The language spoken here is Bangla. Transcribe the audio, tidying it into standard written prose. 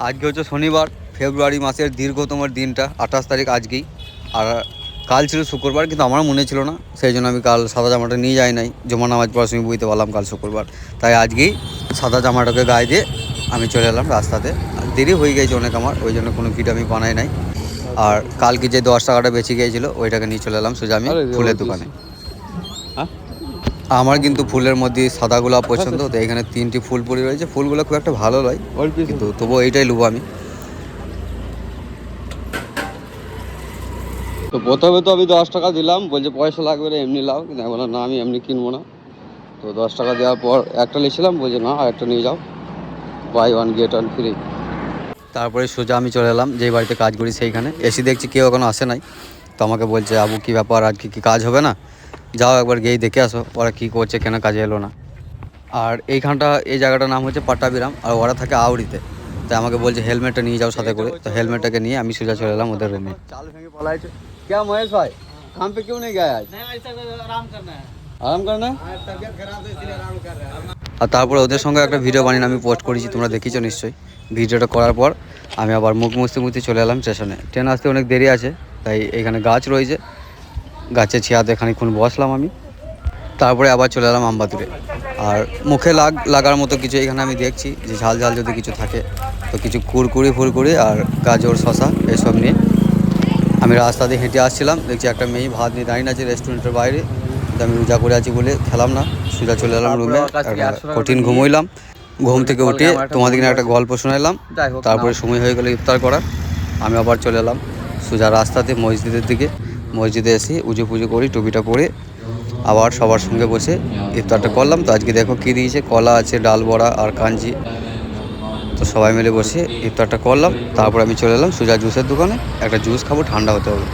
আজকে হচ্ছে শনিবার, ফেব্রুয়ারি মাসের দীর্ঘতম দিনটা 28 তারিখ আজকেই। আর কাল ছিল শুক্রবার, কিন্তু আমার মনে ছিল না, সেই জন্য আমি কাল সাদা জামাটা নিয়ে যাই নাই। জমা নামাজ পড়ার সময় বুঝতে পারলাম কাল শুক্রবার, তাই আজকেই সাদা জামাটাকে গায়ে দিয়ে আমি চলে এলাম রাস্তাতে। দেরি হয়ে গেছে অনেক আমার, ওই জন্য কোনো ভিডিও আমি বানাই নাই। আর কালকে যে 10 টাকাটা বেঁচে গিয়েছিলো ওইটাকে নিয়ে চলে এলাম সোজা আমি ফুলের দোকানে। আমার কিন্তু ফুলের মধ্যে সাদা গোলাপ পছন্দ, তো এখানে 3টি ফুল পড়ে রয়েছে। ফুলগুলো খুব একটা ভালো নয়, কিন্তু তবুও এইটাই নেবো আমি। তো প্রথমে তো আমি 10 টাকা দিলাম, বলছে পয়সা লাগবে না এমনি লাও, কিন্তু বললাম না আমি এমনি কিনবো না। তো 10 টাকা দেওয়ার পর একটা নিয়েছিলাম, বলছে না আর একটা নিয়ে যাও, buy one get one free. তারপরে সোজা আমি চলে এলাম যেই বাড়িতে কাজ করি সেইখানে। এসে দেখছি কেউ এখনো আসে নাই, তো আমাকে বলছে আবু কী ব্যাপার, আজকে কি কাজ হবে না? যাও একবার গিয়ে দেখে আসো ওরা কী করছে, কেন কাজে এলো না। আর এইখানটা, এই জায়গাটার নাম হচ্ছে পাট্টাবিরাম, আর ওরা থাকে আউড়িতে। তাই আমাকে বলছে হেলমেটটা নিয়ে যাও সাথে করে। তো হেলমেটটাকে নিয়ে আমি সোজা চলে এলাম ওদের রুমে। চাল ভেঙে পলাইছে क्या महेश भाई, काम पे क्यों नहीं गया आज? আরাম করনা। আর তারপরে ওদের সঙ্গে একটা ভিডিও বানিয়ে আমি পোস্ট করেছি, তোমরা দেখিছো নিশ্চয়ই। ভিডিওটা করার পর আমি আবার মুখ মুছতে চলে এলাম স্টেশনে। ট্রেন আসতে অনেক দেরি আছে, তাই এখানে গাছ রয়েছে, গাছের ছেয়াতে খানিকক্ষণ বসলাম আমি। তারপরে আবার চলে এলাম আমবাতুরে। আর মুখে লাগার মতো কিছু এখানে আমি দেখছি যে ঝাল ঝাল যদি কিছু থাকে, তো কিছু কুরকুরি ফুরকুরি আর গাজর শশা এসব নিয়ে আমি রাস্তা দিয়ে হেঁটে আসছিলাম। দেখছি একটা মেয়ে ভাত নিয়ে দাঁড়িয়ে আছে রেস্টুরেন্টের বাইরে, কিন্তু আমি রোজা করে আছি বলে খেলাম না, সোজা চলে এলাম রুমে। কঠিন ঘুমোইলাম, ঘুম থেকে উঠে তোমাদের কিনা একটা গল্প শোনাইলাম। তারপরে সময় হয়ে গেলো ইফতার করার, আমি আবার চলে এলাম সোজা রাস্তাতে মসজিদের দিকে। মসজিদে এসে উজু পুজো করি, টুপিটা পরে আবার সবার সঙ্গে বসে ইফতারটা করলাম। তো আজকে দেখো কী দিয়েছে, কলা আছে, ডাল বড়া আর কাঞ্জি। তো সবাই মিলে বসে ইফতারটা করলাম। তারপর আমি চলে এলাম সোজা জুসের দোকানে, একটা জুস খাবো, ঠান্ডা হতে হবে।